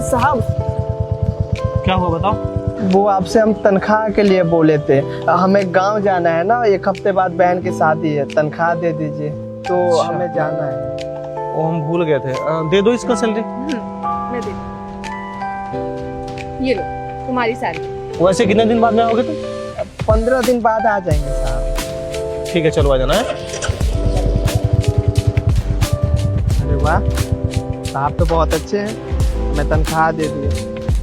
साहब क्या हुआ बताओ। वो आपसे हम तनख्वाह के लिए बोले थे, हमें गांव जाना है ना, 1 हफ्ते बाद बहन की शादी है, तनख्वाह दे दीजिए। तो अच्छा। हमें जाना है। वो हम भूल गए थे, दे दो इसका सैलरी। मैं दे ये लो तुम्हारी सैलरी। वैसे कितने दिन बाद में आओगे तुम? 15 दिन बाद आ जाएंगे साहब। ठीक है चलो आ जाना है। अरे वाह, साहब तो बहुत अच्छे हैं, हमें तनख्वाह दे दिए।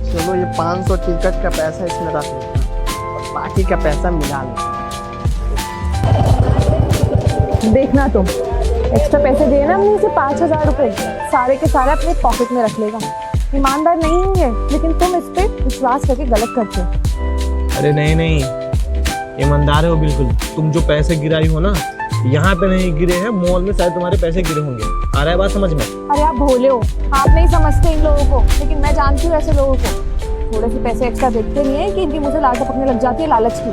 चलो ये 500 टिकट का पैसा इसमें रख लेते हैं और बाकी का पैसा मिला लेते हैं। देखना तुम एक्स्ट्रा पैसे दिए ना हमने इसे 5000 रुपए, सारे के सारे अपने पॉकेट में रख लेगा। ईमानदार नहीं है लेकिन तुम इस पे विश्वास करके गलत करते हो। अरे नहीं, ईमानदार हो बिल्कुल। तुम जो पैसे गिराई हो ना, यहाँ पे नहीं गिरे हैं, मॉल में शायद तुम्हारे पैसे गिरे होंगे। आ रहा है बात समझ में? अरे आप भोले हो, आप नहीं समझते इन लोगों को, लेकिन मैं जानती हूँ ऐसे लोगों को। थोड़े से पैसे एक्स्ट्रा देखते नहीं है कि इनकी मुझे लाल टपकने लग जाती है लालच की।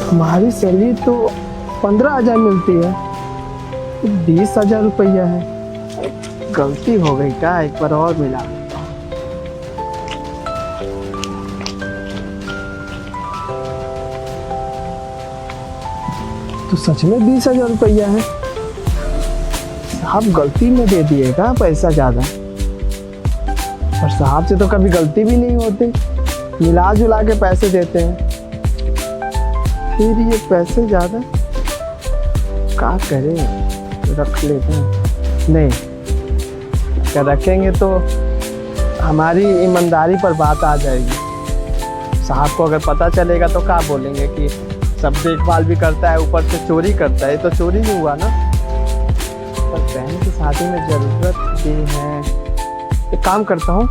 हमारी सैलरी तो 15,000 मिलती है, 20,000 रुपया है। गलती हो गई क्या, एक बार और मिला। तो सच में 20,000 रुपया है। साहब गलती में दे दिएगा पैसा ज्यादा, और साहब से तो कभी गलती भी नहीं होती, मिला जुला के पैसे देते हैं। फिर ये पैसे ज्यादा क्या करें, रख लेते हैं। नहीं, अगर रखेंगे तो हमारी ईमानदारी पर बात आ जाएगी। साहब को अगर पता चलेगा तो क्या बोलेंगे कि सब देखभाल भी करता है, ऊपर से चोरी करता है। ये तो चोरी ही हुआ ना। पर बहन की शादी में जरूरत भी है। एक काम करता हूँ,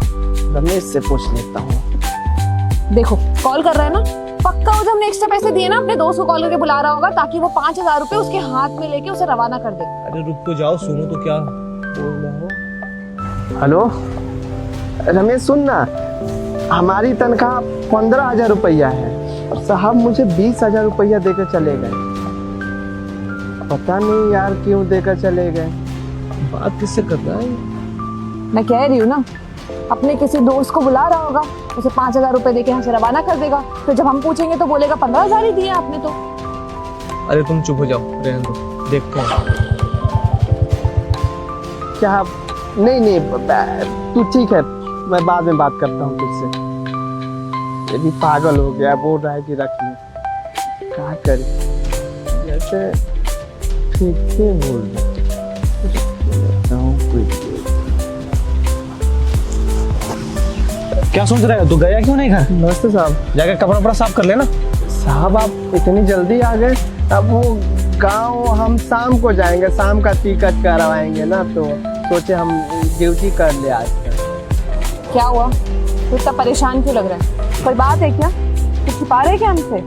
रमेश से पूछ लेता हूँ। देखो कॉल कर रहा है ना, पक्का वो जो हमने एक्स्ट्रा पैसे दिए ना अपने दोस्त को कॉल करके बुला रहा होगा, ताकि वो 5000 रुपए उसके हाथ में लेके उसे रवाना कर दे। अरे रुक तो जाओ, सुनो तो क्या बोल रहा हो। हेलो रमेश, सुन ना, हमारी तनख्वाह 15,000 रुपया है और साहब मुझे 20,000 रुपया देकर चले गए। पता नहीं यार क्यों देकर चले गए। बात किससे कर रहा है? मैं कह रही हूँ ना, अपने किसी दोस्त को बुला रहा होगा, उसे 5000 रुपए देके यहाँ से रवाना कर देगा। फिर जब हम पूछेंगे तो बोलेगा 15,000 ही दिए आपने तो। अरे तुम चुप हो जाओ, रहने दो, देखते हैं। क्या? नहीं, तू ठीक है, मैं बाद में बात करता हूँ तुझसे। ये भी पागल हो गया, बोल रहा है कि रख ले। क्या करे, जैसे ठीक ही बोल रहा हूँ। क्या सोच रहा है तू? गया क्यों नहीं घर? नमस्ते साहब। जाकर कपड़ा वपड़ा साफ कर लेना। साहब आप इतनी जल्दी आ गए? अब वो गांव हम शाम को जाएंगे, शाम का टिकट करवाएंगे ना, तो सोचे हम ड्यूटी कर ले आज तक। क्या हुआ, तू इतना परेशान क्यों लग रहा है? कोई बात है क्या? कुछ छुपा रहे क्या हमसे?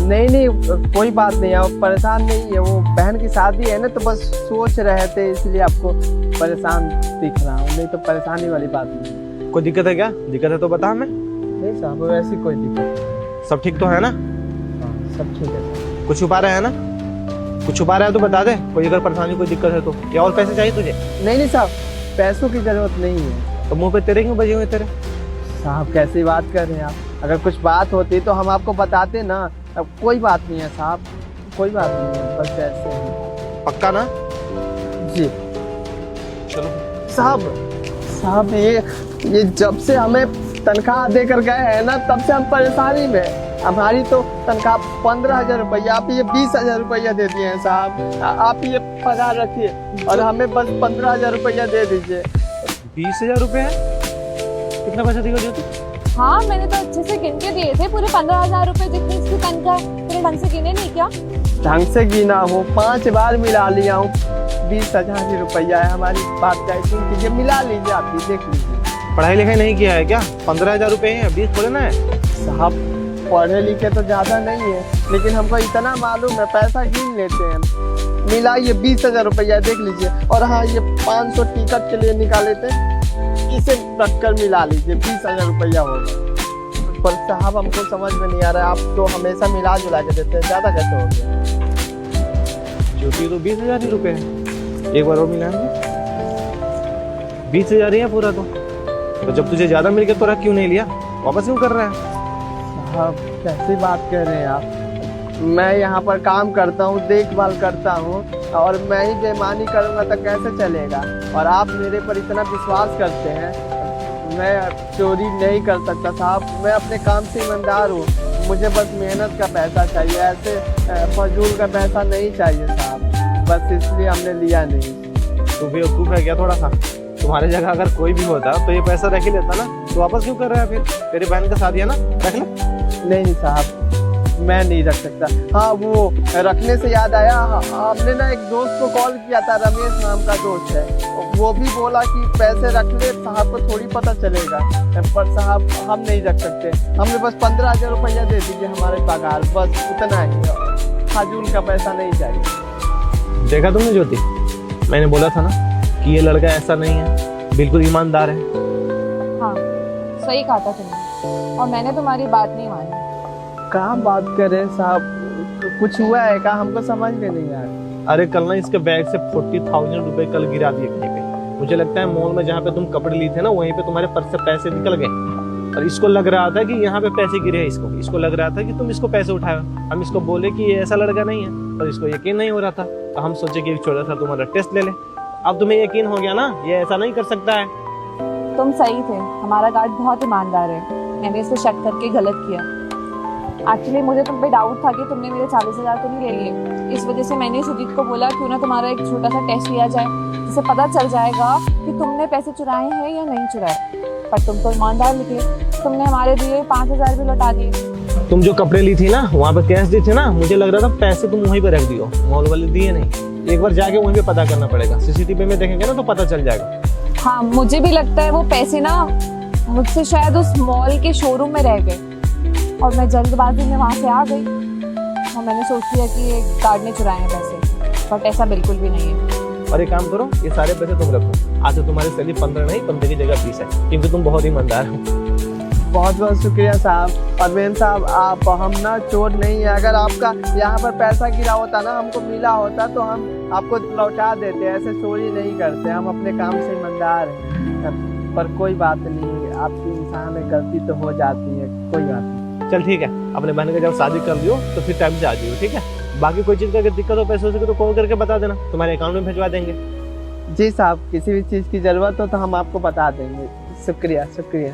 नहीं, कोई बात नहीं है, परेशान नहीं है। वो बहन की शादी है ना, तो बस सोच रहे थे, इसलिए आपको परेशान दिख रहा हूँ। नहीं तो परेशानी वाली बात नहीं। कोई दिक्कत है क्या? दिक्कत है तो बता हमें। नहीं साहब, वैसी कोई दिक्कत नहीं। सब ठीक तो है ना? हाँ, सब ठीक है। कुछ छुपा रहे हैं ना? कुछ छुपा रहा है तो बता दे, कोई अगर परेशानी कोई दिक्कत है तो। क्या और पैसे चाहिए तुझे? नहीं साहब, पैसों की जरूरत नहीं है। तो मुंह पे तेरे क्यों बजे हुए तेरे? साहब कैसी बात कर रहे हैं आप? अगर कुछ बात होती तो हम आपको बताते ना। अब कोई बात नहीं है साहब, कोई बात नहीं है, बस ऐसे ही। पक्का ना? जी चलो। साहब ये जब से हमें तनख्वाह देकर गए हैं ना, तब से हम परेशानी में। हमारी तो तनख्वाह 15,000 रुपया, आप ये 20,000 रुपया दे दिए हैं साहब। आप ये पगार रखिए और हमें बस 15,000 रुपया दे दीजिए। 20,000 रुपए है? कितना पैसा देगा तू? हाँ मैंने तो अच्छे से गिन के दिए थे, पूरे 15,000 रुपए जितनी इसकी तनख्वाह है। तूने ढंग से गिने नहीं क्या? ढंग से गिना हो, 5 बार मिला लिया हूँ। 20,000 रुपया है हमारी। बात सुन कीजिए, मिला लीजिए, आप भी देख लीजिए। पढ़ाई लिखाई नहीं किया है क्या? 15,000 रुपए है, 20 थोड़े ना है। साहब पढ़े लिखे तो ज्यादा नहीं है, लेकिन हमको इतना मालूम है, पैसा गिन लेते हैं। मिलाइए 20,000 रुपया, देख लीजिए। और हाँ, ये 500 टिकट के लिए निकाले थे, इसे रखकर मिला लीजिए, 20,000 रुपया होगा। पर साहब हमको समझ में नहीं आ रहा है, आप तो हमेशा मिला जुला के देते हैं, ज्यादा कैसे हो गया? ज्योति तो 20,000 ही रुपए है। एक बार और मिलाएंगे। 20,000 ही है पूरा तो जब तुझे ज्यादा मिल गया तो क्यों नहीं लिया, वापस क्यों कर रहा है? साहब कैसी बात कर रहे हैं आप? मैं यहाँ पर काम करता हूँ, देखभाल करता हूँ, और मैं ही बेईमानी करूँगा तो कैसे चलेगा? और आप मेरे पर इतना विश्वास करते हैं। मैं चोरी नहीं कर सकता साहब, मैं अपने काम से ईमानदार हूँ। मुझे बस मेहनत का पैसा चाहिए, ऐसे फजूल का पैसा नहीं चाहिए साहब। बस इसलिए हमने लिया नहीं। तू बेवकूफ़ है क्या थोड़ा सा? तुम्हारे जगह अगर कोई भी होता तो ये पैसा रख ही लेता ना, तो वापस क्यों कर रहा है फिर? तेरी बहन का शादी है ना, रख ले। नहीं साहब, मैं नहीं रख सकता। हाँ, वो रखने से याद आया, हमने ना एक दोस्त को कॉल किया था, रमेश नाम का दोस्त है, वो भी बोला कि पैसे रख ले, साहब को थोड़ी पता चलेगा। पर साहब हम नहीं रख सकते, हमें बस 15,000 रुपया दे दीजिए हमारे पगार, बस उतना ही, फाजूल का पैसा नहीं चाहिए। देखा तुमने ज्योति, मैंने बोला था ना कि ये लड़का ऐसा नहीं है, बिल्कुल ईमानदार है। हाँ सही कहा था तुमने, और मैंने तुम्हारी बात नहीं मानी। कहाँ बात कर रहे हैं साहब? कुछ हुआ है क्या? हमको समझ में नहीं आ रहा। अरे कल ना इसके बैग से 40,000 रुपए कल गिरा दिए कहीं पे। मुझे लगता है मॉल में जहाँ पे तुम कपड़े लिए थे ना, वहीं पे तुम्हारे पर्स से पैसे निकल गए, और इसको लग रहा था कि यहाँ पे पैसे गिरे हैं। इसको लग रहा था कि तुम इसको पैसे उठाए। हम इसको बोले कि ये ऐसा लड़का नहीं है, पर इसको यकीन नहीं हो रहा था, तो हम सोचे कि एक छोटा सा तुम्हारा टेस्ट ले ले। अब तुम्हें यकीन हो गया ना, ये ऐसा नहीं कर सकता है। तुम सही थे, हमारा गार्ड बहुत ईमानदार है, मैंने इस पे शक करके गलत किया। एक्चुअली मुझे तुम पे डाउट था कि तुमने मेरे 40,000 तो नहीं ले लिए, इस वजह से मैंने सुजीत को बोला क्यों ना तुम्हारा एक छोटा सा टेस्ट लिया जाए, जिससे पता चल जाएगा कि तुमने पैसे चुराए हैं या नहीं चुराए। पर तुम तो ईमानदार निकले, तुमने हमारे दिए 5,000 भी लौटा दिए। तुम जो कपड़े ली थी ना, वहाँ पे कैश दी थी ना, मुझे लग रहा था पैसे तुम वहीं पे रख दियो, मॉल वाले दिए नहीं। एक बार जाके वहीं पे पता करना पड़ेगा, सीसीटीवी में देखेंगे ना तो पता चल जाएगा। हाँ मुझे भी लगता है वो पैसे ना मुझसे शायद उस मॉल के शोरूम में रह गए, और मैं जल्दबाजी में वहाँ से आ गई, और मैंने सोच लिया कि ये गार्ड ने चुराए हैं पैसे, बट ऐसा बिल्कुल भी नहीं है। और एक काम करो, ये सारे पैसे तुम रखो, आज से तुम्हारी सैलरी 15 नहीं 15 की जगह 20 है, क्योंकि तुम बहुत ईमानदार हो। बहुत बहुत शुक्रिया साहब। और मेम साहब, आप हम ना चोर नहीं है, अगर आपका यहाँ पर पैसा गिरा होता ना, हमको मिला होता तो हम आपको लौटा देते। ऐसे चोरी नहीं करते, हम अपने काम से ईमानदार हैं। पर कोई बात नहीं, आपकी इंसान में गलती तो हो जाती है, कोई बात नहीं। चल ठीक है, अपने बहन का जब शादी कर लियो तो फिर टाइम से आ जाइयो, ठीक है? बाकी कोई चीज़ का अगर दिक्कत हो पैसों से तो कॉल करके बता देना, तुम्हारे अकाउंट में भिजवा देंगे। जी साहब, किसी भी चीज़ की ज़रूरत हो तो हम आपको बता देंगे। शुक्रिया शुक्रिया।